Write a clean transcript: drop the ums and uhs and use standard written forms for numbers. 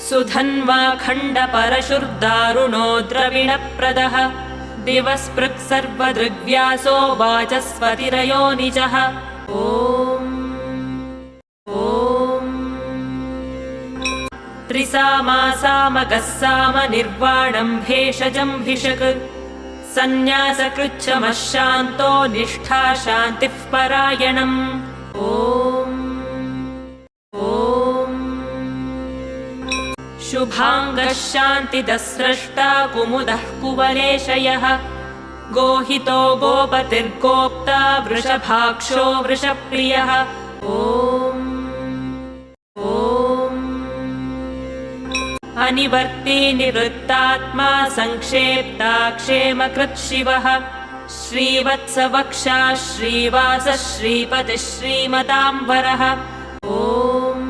सुधन्वा खण्डपरशुर्दारुणो द्रविणप्रदः दिवस्पृक् सर्वदृग्व्यासो वाचस्पतिरयो निजः। त्रिसामासामगः साम निर्वाणम् भेषजम् भिषक् सन्न्यासकृच्छमः शान्तो निष्ठा शान्तिः परायणम्। शुभाङ्गः शान्तिदः स्रष्टा कुमुदः कुवलेशयः गोहितो गोपतिर्गोप्ता वृषभाक्षो वृषप्रियः। अनिवर्ती निवृत्तात्मा संक्षेप्ता क्षेमकृत् शिवः श्रीवत्सवक्षा श्रीवासः श्रीपतिः श्रीमताम्बरः। ॐ